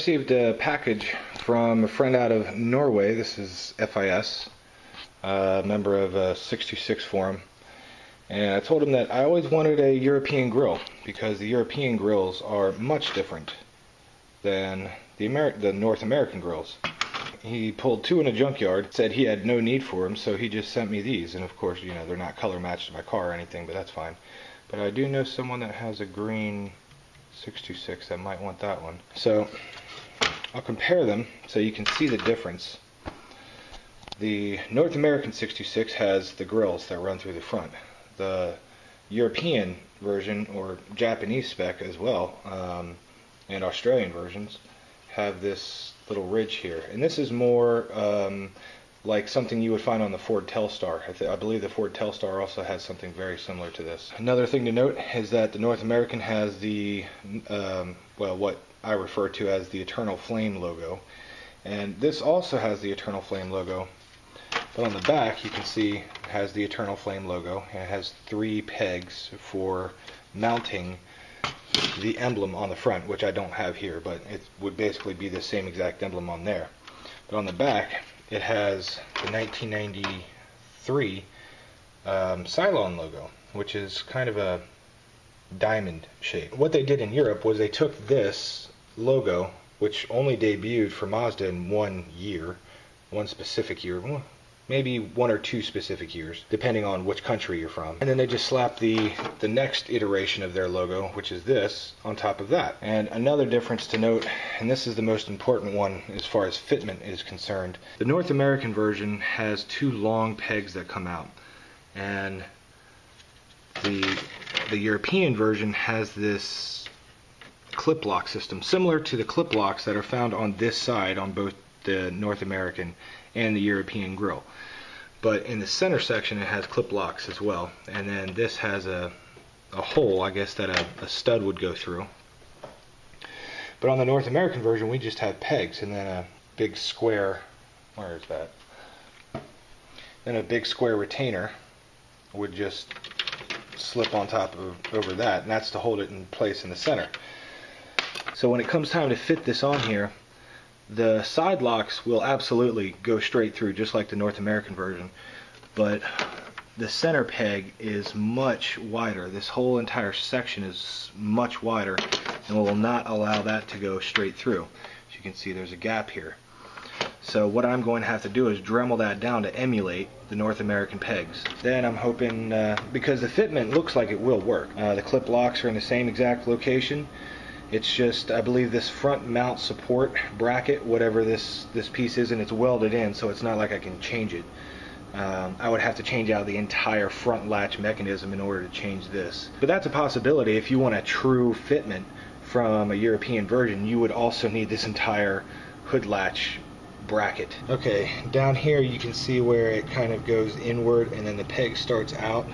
received a package from a friend out of Norway. This is FIS, a member of 626 forum. And I told him that I always wanted a European grill because the European grills are much different than the North American grills. He pulled two in a junkyard, said he had no need for them, so he just sent me these. And of course, you know, they're not color matched to my car or anything, but that's fine. But I do know someone that has a green 626 that might want that one. So I'll compare them so you can see the difference. The North American 626 has the grills that run through the front. The European version, or Japanese spec as well, and Australian versions, have this little ridge here. And this is more like something you would find on the Ford Telstar. I believe the Ford Telstar also has something very similar to this. Another thing to note is that the North American has the, well, what I refer to as the Eternal Flame logo. And this also has the Eternal Flame logo. But on the back, you can see it has the Eternal Flame logo, and it has 3 pegs for mounting the emblem on the front, which I don't have here, but it would basically be the same exact emblem on there. But on the back, it has the 1993 Cylon logo, which is kind of a diamond shape. What they did in Europe was they took this logo, which only debuted for Mazda in one specific year, maybe 1 or 2 specific years, depending on which country you're from. And then they just slapped the next iteration of their logo, which is this, on top of that. And another difference to note, and this is the most important one as far as fitment is concerned, the North American version has 2 long pegs that come out. And the European version has this clip lock system, similar to the clip locks that are found on this side on both the North American and the European grill. But in the center section it has clip locks as well, and then this has a hole, I guess, that a stud would go through. But on the North American version we just have pegs, and then a big square, where is that? Then a big square retainer would just slip on top of over that, and that's to hold it in place in the center. So when it comes time to fit this on here, the side locks will absolutely go straight through, just like the North American version, but the center peg is much wider. This whole entire section is much wider and will not allow that to go straight through. As you can see, there's a gap here. So what I'm going to have to do is Dremel that down to emulate the North American pegs. Then I'm hoping, because the fitment looks like it will work. The clip locks are in the same exact location. It's just, I believe, this front mount support bracket, whatever this piece is, and it's welded in, so it's not like I can change it. I would have to change out the entire front latch mechanism in order to change this. But that's a possibility. If you want a true fitment from a European version, you would also need this entire hood latch bracket. Okay, down here you can see where it kind of goes inward and then the peg starts out.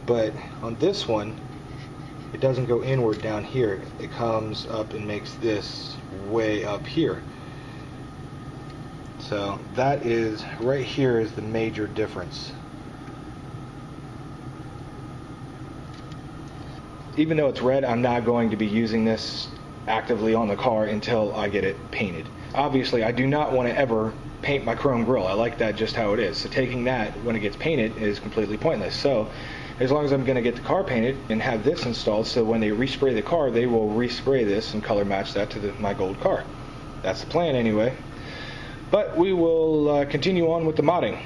But on this one, it doesn't go inward down here. It comes up and makes this way up here. So that is, right here is the major difference. Even though it's red, I'm not going to be using this actively on the car until I get it painted. Obviously, I do not want to ever paint my chrome grille. I like that just how it is. So taking that when it gets painted is completely pointless. So as long as I'm going to get the car painted and have this installed, so when they respray the car, they will respray this and color match that to my gold car. That's the plan anyway. But we will continue on with the modding.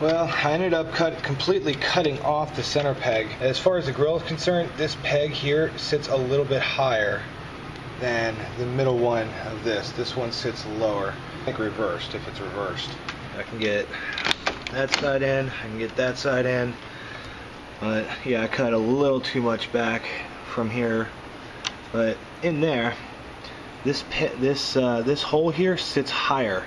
Well, I ended up completely cutting off the center peg. As far as the grill is concerned, this peg here sits a little bit higher than the middle one of this. This one sits lower. I think reversed, if it's reversed. I can get that side in, I can get that side in, but yeah, I cut a little too much back from here. But in there, this hole here sits higher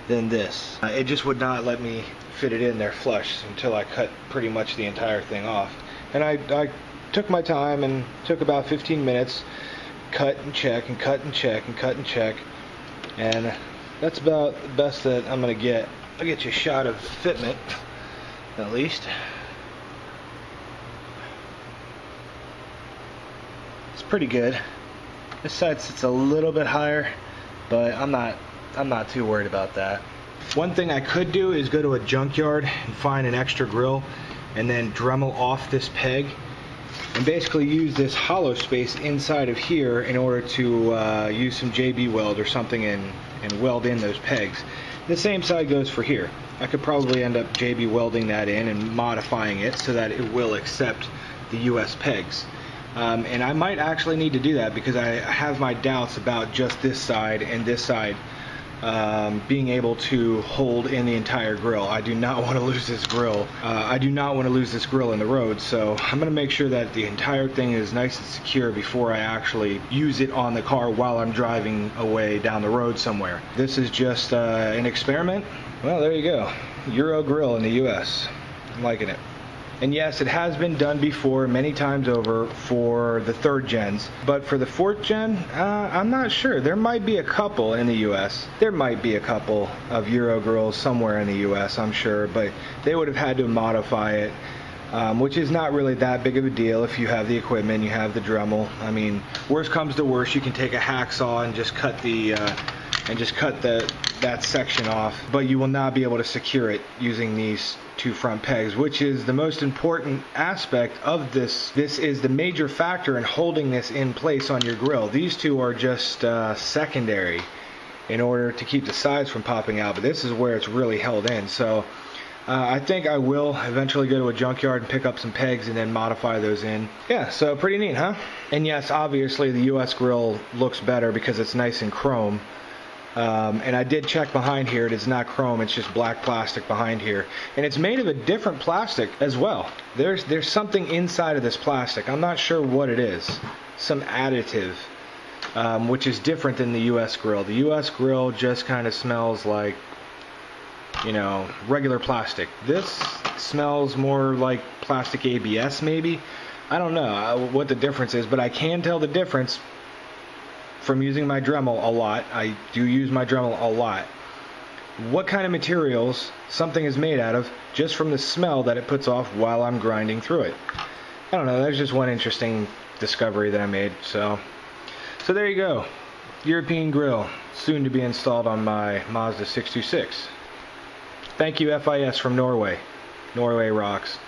than this. It just would not let me fit it in there flush until I cut pretty much the entire thing off. And I took my time and took about 15 minutes, cut and check and cut and check and cut and check, and that's about the best that I'm gonna get. I'll get you a shot of the fitment, at least. It's pretty good. This side sits a little bit higher, but I'm not too worried about that. One thing I could do is go to a junkyard and find an extra grill and then Dremel off this peg and basically use this hollow space inside of here in order to use some JB weld or something and weld in those pegs. The same side goes for here. I could probably end up JB welding that in and modifying it so that it will accept the US pegs. And I might actually need to do that because I have my doubts about just this side and this side being able to hold in the entire grill. I do not want to lose this grill. I do not want to lose this grill in the road, so I'm going to make sure that the entire thing is nice and secure before I actually use it on the car while I'm driving away down the road somewhere. This is just an experiment. Well, there you go. Euro grill in the US. I'm liking it. And yes, it has been done before many times over for the 3rd gens, but for the 4th gen, I'm not sure. There might be a couple in the US. There might be a couple of Euro grills somewhere in the US, I'm sure, but they would have had to modify it, which is not really that big of a deal if you have the equipment, you have the Dremel. I mean, worst comes to worst, you can take a hacksaw and just cut that section off, but you will not be able to secure it using these 2 front pegs, which is the most important aspect of this. This is the major factor in holding this in place on your grill. These 2 are just secondary in order to keep the sides from popping out, but this is where it's really held in. So I think I will eventually go to a junkyard and pick up some pegs and then modify those in. Yeah, so pretty neat, huh? And yes, obviously the US grill looks better because it's nice and chrome. And I did check behind here. It is not chrome, it's just black plastic behind here, and it's made of a different plastic as well. There's something inside of this plastic. I'm not sure what it is. Some additive, which is different than the US grill. The US grill just kind of smells like, you know, regular plastic. This smells more like plastic ABS maybe. I don't know what the difference is, but I can tell the difference from using my Dremel a lot. I do use my Dremel a lot. What kind of materials something is made out of just from the smell that it puts off while I'm grinding through it. I don't know, there's just one interesting discovery that I made. So there you go. European grill, soon to be installed on my Mazda 626. Thank you, FIS from Norway. Norway rocks.